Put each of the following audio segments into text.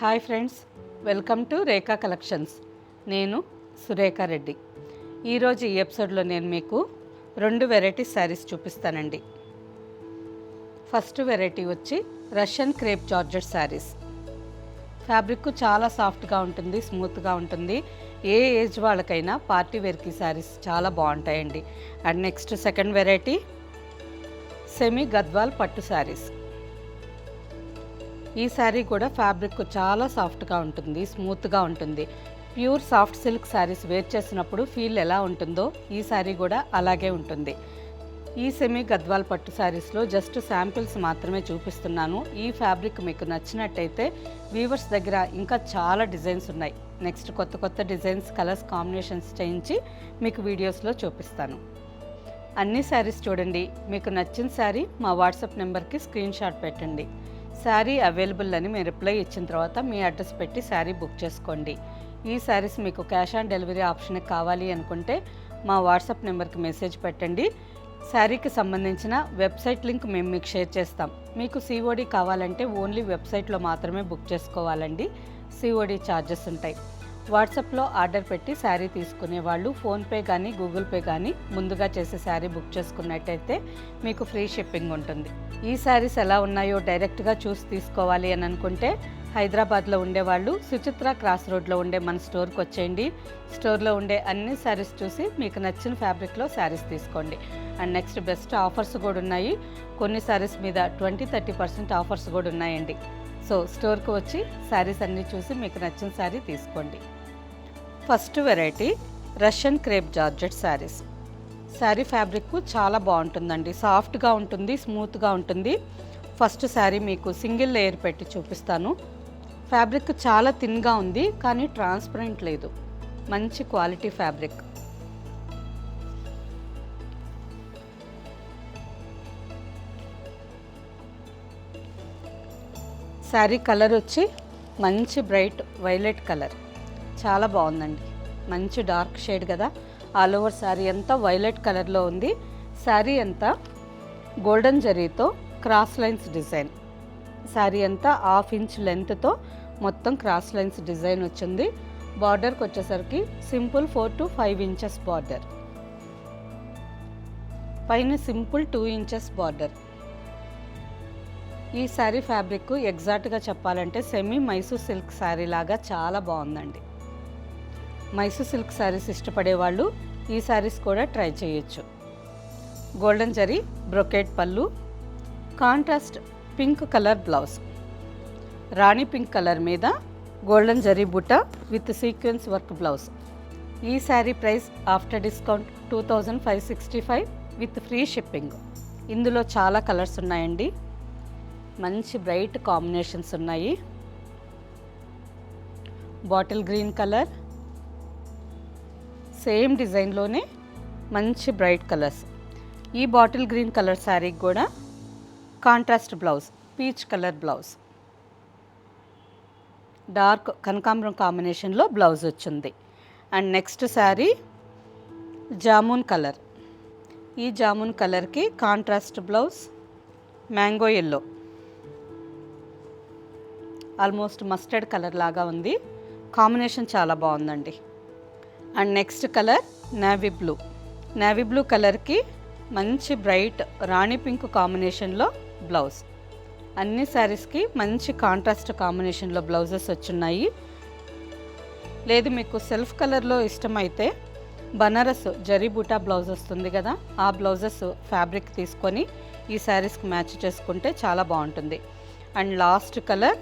Hi friends, welcome to Rekha collections. నేను సురేఖా రెడ్డి. ఈరోజు ఈ ఎపిసోడ్లో నేను మీకు 2 వెరైటీ శారీస్ చూపిస్తానండి. ఫస్ట్ వెరైటీ వచ్చి Russian crepe georgette saris. Fabric చాలా సాఫ్ట్గా ఉంటుంది, స్మూత్గా ఉంటుంది. ఏ ఏజ్ వాళ్ళకైనా పార్టీ వేర్కి శారీస్ చాలా బాగుంటాయండి. And next second variety semi Gadwal పట్టు శారీస్. ఈ శారీ కూడా ఫ్యాబ్రిక్ చాలా సాఫ్ట్గా ఉంటుంది, స్మూత్గా ఉంటుంది. Pure soft silk saris wear చేసినప్పుడు ఫీల్ ఎలా ఉంటుందో ఈ శారీ కూడా అలాగే ఉంటుంది. ఈ సెమీ గద్వాల్ పట్టు శారీస్లో జస్ట్ శాంపిల్స్ మాత్రమే చూపిస్తున్నాను. ఈ ఫ్యాబ్రిక్ మీకు నచ్చినట్టయితే వీవర్స్ దగ్గర ఇంకా చాలా డిజైన్స్ ఉన్నాయి. నెక్స్ట్ కొత్త కొత్త డిజైన్స్, కలర్స్ కాంబినేషన్స్ చేయించి మీకు వీడియోస్లో చూపిస్తాను. అన్ని శారీస్ చూడండి. మీకు నచ్చిన శారీ మా వాట్సాప్ నెంబర్కి స్క్రీన్ షాట్ పెట్టండి. శారీ అవైలబుల్ అని మేము రిప్లై ఇచ్చిన తర్వాత మీ అడ్రస్ పెట్టి శారీ బుక్ చేసుకోండి. ఈ శారీస్ మీకు క్యాష్ ఆన్ డెలివరీ ఆప్షన్ కావాలి అనుకుంటే మా వాట్సాప్ నెంబర్కి మెసేజ్ పెట్టండి. శారీకి సంబంధించిన వెబ్సైట్ లింక్ మేము మీకు షేర్ చేస్తాం. మీకు సిఓడి కావాలంటే ఓన్లీ వెబ్సైట్లో మాత్రమే బుక్ చేసుకోవాలండి. సిఓడి ఛార్జెస్ ఉంటాయి. వాట్సాప్లో ఆర్డర్ పెట్టి శారీ తీసుకునే వాళ్ళు ఫోన్పే కానీ గూగుల్ పే కానీ ముందుగా చేసి శారీ బుక్ చేసుకున్నట్టయితే మీకు ఫ్రీ షిప్పింగ్ ఉంటుంది. ఈ శారీస్ ఎలా ఉన్నాయో డైరెక్ట్గా చూసి తీసుకోవాలి అని అనుకుంటే హైదరాబాద్లో ఉండేవాళ్ళు సుచిత్ర క్రాస్ రోడ్లో ఉండే మన స్టోర్కి వచ్చేయండి. స్టోర్లో ఉండే అన్ని శారీస్ చూసి మీకు నచ్చిన ఫ్యాబ్రిక్లో శారీస్ తీసుకోండి. అండ్ నెక్స్ట్ బెస్ట్ ఆఫర్స్ కూడా ఉన్నాయి. కొన్ని శారీస్ మీద 20-30% ఆఫర్స్ కూడా ఉన్నాయండి. సో స్టోర్కి వచ్చి శారీస్ అన్నీ చూసి మీకు నచ్చిన శారీ తీసుకోండి. First variety Russian crepe georgette saris. Sari fabric చాలా బాగుంటుందండి, సాఫ్ట్గా ఉంటుంది, స్మూత్గా ఉంటుంది. ఫస్ట్ శారీ మీకు సింగిల్ లేయర్ పెట్టి చూపిస్తాను. ఫ్యాబ్రిక్ చాలా థిన్గా ఉంది, కానీ ట్రాన్స్పరెంట్ లేదు. మంచి క్వాలిటీ ఫ్యాబ్రిక్. శారీ కలర్ వచ్చి మంచి బ్రైట్ వైలెట్ కలర్, చాలా బాగుందండి. మంచి డార్క్ షేడ్ కదా. ఆల్ ఓవర్ శారీ అంతా వైలెట్ కలర్లో ఉంది. శారీ అంతా గోల్డెన్ జరీతో క్రాస్ లైన్స్ డిజైన్. శారీ అంతా 1/2 ఇంచ్ లెంత్తో మొత్తం క్రాస్ లైన్స్ డిజైన్ వచ్చింది. బార్డర్కి వచ్చేసరికి సింపుల్ 4 to 5 ఇంచెస్ బార్డర్, పైన సింపుల్ 2 ఇంచెస్ బార్డర్. ఈ శారీ ఫ్యాబ్రిక్ ఎగ్జాక్ట్గా చెప్పాలంటే సెమీ మైసూర్ సిల్క్ శారీ లాగా చాలా బాగుందండి. మైసూర్ సిల్క్ శారీస్ ఇష్టపడే వాళ్ళు ఈ శారీస్ కూడా ట్రై చేయొచ్చు. గోల్డెన్ జరీ బ్రొకేట్ పళ్ళు, కాంట్రాస్ట్ పింక్ కలర్ బ్లౌజ్, రాణి పింక్ కలర్ మీద గోల్డెన్ జరీ బుట్ట విత్ సీక్వెన్స్ వర్క్ బ్లౌజ్. ఈ sari price after discount 2565 with free shipping. ఇందులో చాలా కలర్స్ ఉన్నాయండి. మంచి బ్రైట్ కాంబినేషన్స్ ఉన్నాయి. బాటిల్ గ్రీన్ కలర్, సేమ్ డిజైన్లోనే మంచి బ్రైట్ కలర్స్. ఈ బాటిల్ గ్రీన్ కలర్ శారీకి కూడా contrast blouse, peach colour blouse, dark కనకాంబరం కాంబినేషన్లో బ్లౌజ్ వచ్చింది. And next sari jamun colour. ఈ జామున్ కలర్కి contrast blouse, mango yellow, almost mustard colour లాగా ఉంది. కాంబినేషన్ చాలా బాగుందండి. And next colour navy blue. Navy blue కలర్కి మంచి బ్రైట్ రాణి పింక్ కాంబినేషన్లో బ్లౌజ్. అన్ని శారీస్కి మంచి కాంట్రాస్ట్ కాంబినేషన్లో బ్లౌజెస్ వచ్చున్నాయి. లేదు మీకు సెల్ఫ్ కలర్లో ఇష్టమైతే బనారస్ జరీ బూటా బ్లౌజ్ వస్తుంది కదా, ఆ బ్లౌజెస్ ఫ్యాబ్రిక్ తీసుకొని ఈ శారీస్కి మ్యాచ్ చేసుకుంటే చాలా బాగుంటుంది. అండ్ లాస్ట్ కలర్,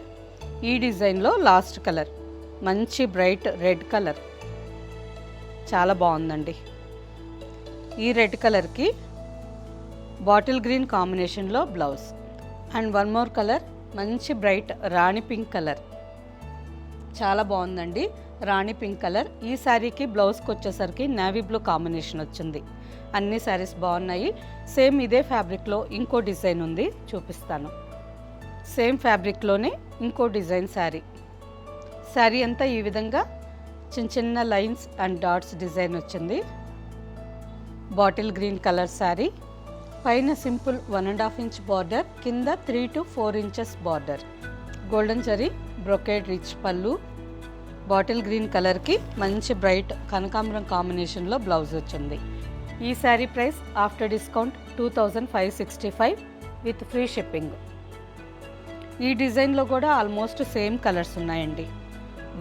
ఈ డిజైన్లో లాస్ట్ కలర్ మంచి బ్రైట్ రెడ్ కలర్, చాలా బాగుందండి. ఈ రెడ్ కలర్కి బాటిల్ గ్రీన్ కాంబినేషన్లో blouse. And one more colour మంచి బ్రైట్ రాణి పింక్ కలర్, చాలా బాగుందండి. రాణి పింక్ కలర్. ఈ శారీకి బ్లౌజ్కి వచ్చేసరికి నేవీ బ్లూ కాంబినేషన్ వచ్చింది. అన్ని శారీస్ బాగున్నాయి. సేమ్ ఇదే ఫ్యాబ్రిక్లో ఇంకో డిజైన్ ఉంది, చూపిస్తాను. సేమ్ ఫ్యాబ్రిక్లోనే ఇంకో డిజైన్ శారీ. శారీ అంతా ఈ విధంగా చిన్న చిన్న లైన్స్ అండ్ డాట్స్ డిజైన్ వచ్చింది. బాటిల్ గ్రీన్ కలర్ శారీ, పైన సింపుల్ 1.5 ఇంచ్ బార్డర్, కింద 3 to 4 inches border. Golden zari brocade rich పళ్ళు, బాటిల్ గ్రీన్ కలర్కి మంచి బ్రైట్ కనకాంబరం కాంబినేషన్లో బ్లౌజ్ వచ్చింది. ఈ sari price after discount 2565 with free shipping. ఈ డిజైన్లో కూడా ఆల్మోస్ట్ సేమ్ కలర్స్ ఉన్నాయండి.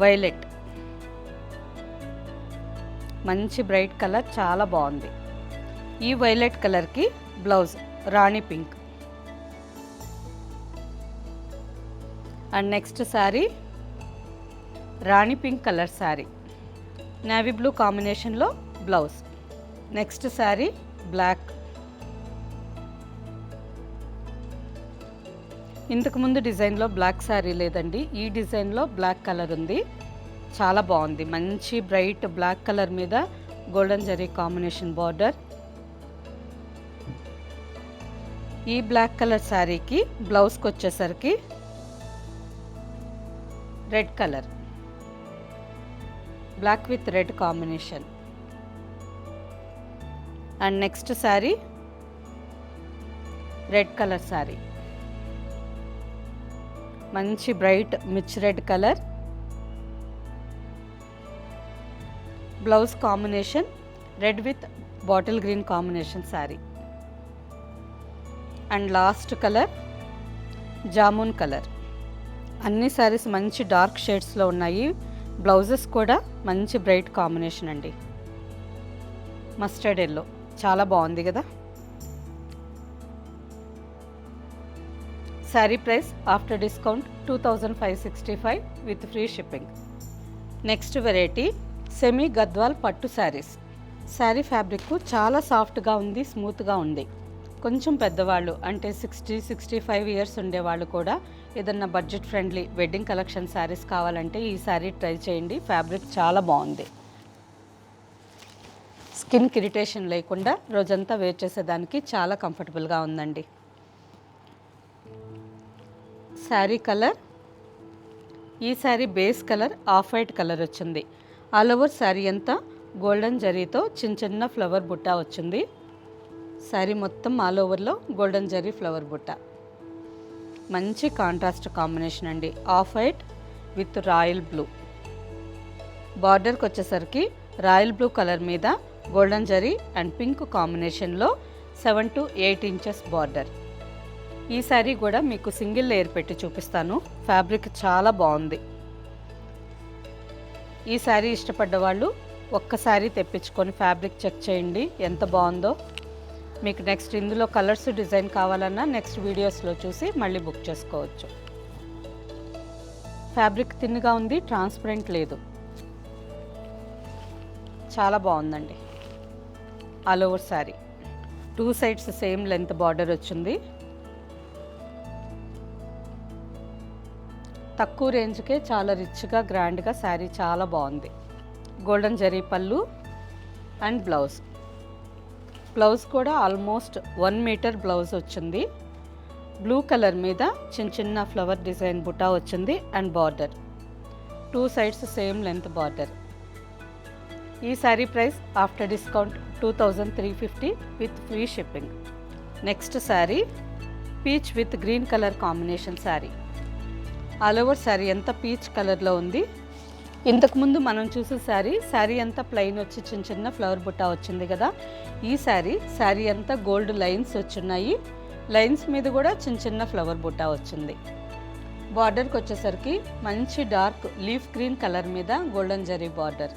వైలెట్ మంచి బ్రైట్ కలర్, చాలా బాగుంది. ఈ వైలెట్ కలర్కి blouse Rani pink. And next sari Rani pink colour sari, navy blue కాంబినేషన్లో బ్లౌజ్. Next sari black. ఇంతకుముందు డిజైన్లో బ్లాక్ శారీ లేదండి, ఈ డిజైన్లో బ్లాక్ కలర్ ఉంది, చాలా బాగుంది. మంచి బ్రైట్ బ్లాక్ కలర్ మీద గోల్డెన్ జరీ కాంబినేషన్ బార్డర్. ఈ బ్లాక్ కలర్ శారీకి బ్లౌజ్కి వచ్చేసరికి red colour, black with red combination. And next sari red colour sari, మంచి bright mirch red colour. Blouse combination red with bottle green combination sari. And last colour jamun colour. అన్ని శారీస్ మంచి dark షేడ్స్లో ఉన్నాయి. బ్లౌజెస్ కూడా మంచి బ్రైట్ కాంబినేషన్ అండి. మస్టర్డ్ ఎల్లో చాలా బాగుంది కదా. Sari price after discount 2565 with free shipping. Next variety semi Gadwal పట్టు శారీస్. శారీ ఫ్యాబ్రిక్ చాలా సాఫ్ట్గా ఉంది, స్మూత్గా ఉంది. కొంచెం పెద్దవాళ్ళు అంటే 60-65 ఇయర్స్ ఉండేవాళ్ళు కూడా ఏదన్నా budget friendly wedding collection saris కావాలంటే ఈ శారీ ట్రై చేయండి. ఫ్యాబ్రిక్ చాలా బాగుంది, స్కిన్కి ఇరిటేషన్ లేకుండా రోజంతా వేర్ చేసేదానికి చాలా కంఫర్టబుల్గా ఉందండి. శారీ కలర్, ఈ sari base colour off white colour వచ్చింది. ఆల్ ఓవర్ శారీ అంతా గోల్డెన్ జరీతో చిన్న చిన్న ఫ్లవర్ బుట్ట వచ్చింది. శారీ మొత్తం ఆల్ ఓవర్లో గోల్డెన్ జరీ ఫ్లవర్ బుట్ట. మంచి కాంట్రాస్ట్ కాంబినేషన్ అండి, of white with royal blue. బార్డర్కి వచ్చేసరికి రాయల్ బ్లూ కలర్ మీద గోల్డెన్ జరీ అండ్ పింక్ కాంబినేషన్లో 7 to 8 ఇంచెస్ బార్డర్. ఈ శారీ కూడా మీకు సింగిల్ లేయర్ పెట్టి చూపిస్తాను. ఫ్యాబ్రిక్ చాలా బాగుంది. ఈ శారీ ఇష్టపడ్డ వాళ్ళు ఒక్కసారి తెప్పించుకొని ఫ్యాబ్రిక్ చెక్ చేయండి ఎంత బాగుందో. మీకు నెక్స్ట్ ఇందులో కలర్స్ డిజైన్ కావాలన్నా నెక్స్ట్ వీడియోస్లో చూసి మళ్ళీ బుక్ చేసుకోవచ్చు. ఫ్యాబ్రిక్ థిన్గా ఉంది, ట్రాన్స్పరెంట్ లేదు, చాలా బాగుందండి. All over sari 2 sides same length border వచ్చింది. తక్కువ రేంజ్కే చాలా రిచ్గా గ్రాండ్గా శారీ చాలా బాగుంది. Golden zari pallu and blouse. Blouse కూడా ఆల్మోస్ట్ 1 మీటర్ బ్లౌజ్ వచ్చింది. బ్లూ కలర్ మీద చిన్న చిన్న ఫ్లవర్ డిజైన్ బుటా వచ్చింది and border 2 sides same length border. ఈ sari price after discount 2350 with free shipping. Next sari peach with green colour combination sari. All over sari అంతా peach కలర్లో ఉంది. ఇంతకుముందు మనం చూసే శారీ అంతా ప్లెయిన్ వచ్చి చిన్న చిన్న ఫ్లవర్ బుట్ట వచ్చింది కదా. ఈ శారీ అంతా గోల్డ్ లైన్స్ వచ్చున్నాయి. లైన్స్ మీద కూడా చిన్న చిన్న ఫ్లవర్ బుట్ట వచ్చింది. బార్డర్కి వచ్చేసరికి మంచి డార్క్ లీఫ్ గ్రీన్ కలర్ మీద golden zari border,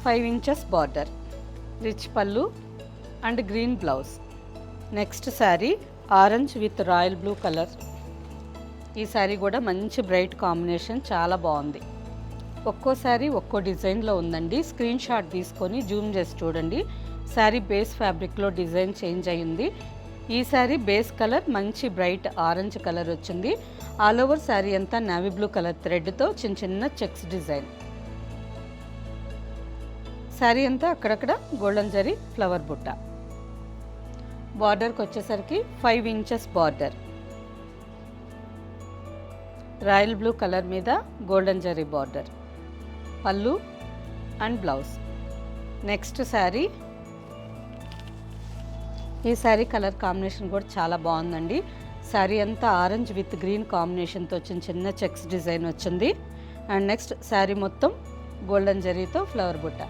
5 inches border, rich pallu and green blouse. Next sari orange with royal blue colour. ఈ శారీ కూడా మంచి బ్రైట్ కాంబినేషన్, చాలా బాగుంది. ఒక్కో శారీ ఒక్కో డిజైన్లో ఉందండి. స్క్రీన్ షాట్ తీసుకొని జూమ్ చేసి చూడండి. శారీ బేస్ ఫ్యాబ్రిక్లో డిజైన్ చేంజ్ అయ్యింది. ఈ శారీ బేస్ కలర్ మంచి బ్రైట్ ఆరెంజ్ కలర్ వచ్చింది. ఆల్ ఓవర్ శారీ అంతా నేవీ బ్లూ కలర్ థ్రెడ్తో చిన్న చిన్న చెక్స్ డిజైన్. శారీ అంతా అక్కడక్కడ గోల్డెన్ జరీ ఫ్లవర్ బుట్ట. బార్డర్కి వచ్చేసరికి 5 inches border, royal blue colour మీద గోల్డెన్ జరీ బార్డర్, పళ్ళు అండ్ బ్లౌజ్. నెక్స్ట్ శారీ, ఈ శారీ కలర్ కాంబినేషన్ కూడా చాలా బాగుందండి. శారీ అంతా ఆరెంజ్ విత్ గ్రీన్ కాంబినేషన్తో వచ్చిన చిన్న చెక్స్ డిజైన్ వచ్చింది. అండ్ నెక్స్ట్ శారీ మొత్తం గోల్డెన్ జరీతో ఫ్లవర్ బుట్ట.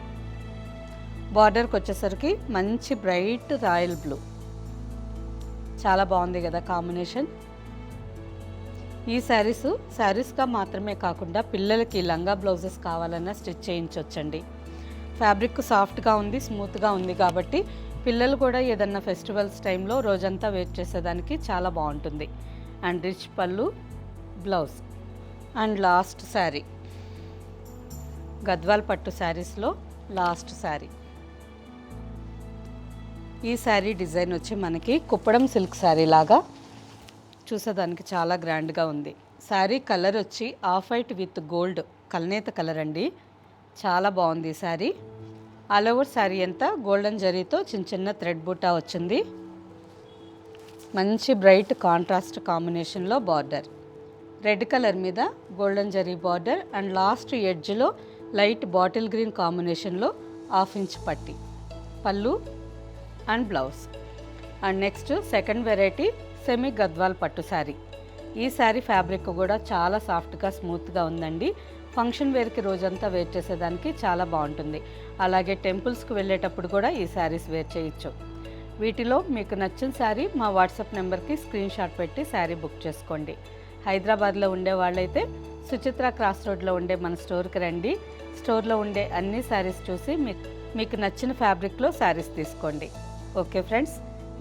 బార్డర్కి వచ్చేసరికి మంచి బ్రైట్ రాయల్ బ్లూ. చాలా బాగుంది కదా కాంబినేషన్. ఈ శారీస్గా మాత్రమే కాకుండా పిల్లలకి లంగా బ్లౌజెస్ కావాలన్నా స్టిచ్ చేయించవచ్చండి. ఫ్యాబ్రిక్ సాఫ్ట్గా ఉంది, స్మూత్గా ఉంది కాబట్టి పిల్లలు కూడా ఏదన్నా ఫెస్టివల్స్ టైంలో రోజంతా వేర్ చేసేదానికి చాలా బాగుంటుంది. అండ్ రిచ్ పళ్ళు, blouse. And last sari Gadwal పట్టు శారీస్లో లాస్ట్ శారీ. ఈ శారీ డిజైన్ వచ్చి మనకి కుప్పడం సిల్క్ శారీ లాగా చూసేదానికి చాలా గ్రాండ్గా ఉంది. శారీ కలర్ వచ్చి ఆఫ్ వైట్ విత్ గోల్డ్ కల్నేత కలర్ అండి. చాలా బాగుంది ఈ శారీ. ఆల్ ఓవర్ శారీ అంతా గోల్డెన్ జరీతో చిన్న చిన్న థ్రెడ్ బూటా వచ్చింది. మంచి బ్రైట్ కాంట్రాస్ట్ కాంబినేషన్లో బార్డర్, రెడ్ కలర్ మీద golden zari border and last ఎడ్జ్లో లైట్ బాటిల్ గ్రీన్ కాంబినేషన్లో 1/2 ఇంచ్ పట్టి. పళ్ళు and blouse. And next second variety semi Gadwal పట్టు శారీ. ఈ శారీ ఫ్యాబ్రిక్ కూడా చాలా సాఫ్ట్గా స్మూత్గా ఉందండి. ఫంక్షన్ వేర్కి రోజంతా వేర్ చేసేదానికి చాలా బాగుంటుంది. అలాగే టెంపుల్స్కి వెళ్ళేటప్పుడు కూడా ఈ శారీస్ వేర్ చేయొచ్చు. వీటిలో మీకు నచ్చిన శారీ మా వాట్సాప్ నెంబర్కి స్క్రీన్ షాట్ పెట్టి శారీ బుక్ చేసుకోండి. హైదరాబాద్లో ఉండే వాళ్ళైతే సుచిత్ర క్రాస్ రోడ్లో ఉండే మన స్టోర్కి రండి. స్టోర్లో ఉండే అన్ని శారీస్ చూసి మీకు నచ్చిన ఫ్యాబ్రిక్లో శారీస్ తీసుకోండి. ఓకే ఫ్రెండ్స్,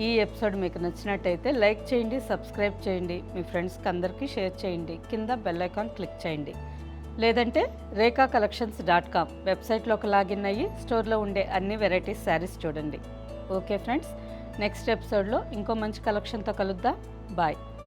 ఈ ఎపిసోడ్ మీకు నచ్చినట్టయితే లైక్ చేయండి, సబ్స్క్రైబ్ చేయండి, మీ ఫ్రెండ్స్కి అందరికీ షేర్ చేయండి, కింద బెల్ ఐకాన్ క్లిక్ చేయండి. లేదంటే rekhacollections.com వెబ్సైట్లోకి లాగిన్ అయ్యి స్టోర్లో ఉండే అన్ని వెరైటీస్ శారీస్ చూడండి. ఓకే ఫ్రెండ్స్, నెక్స్ట్ ఎపిసోడ్లో ఇంకో మంచి కలెక్షన్తో కలుద్దాం. బాయ్.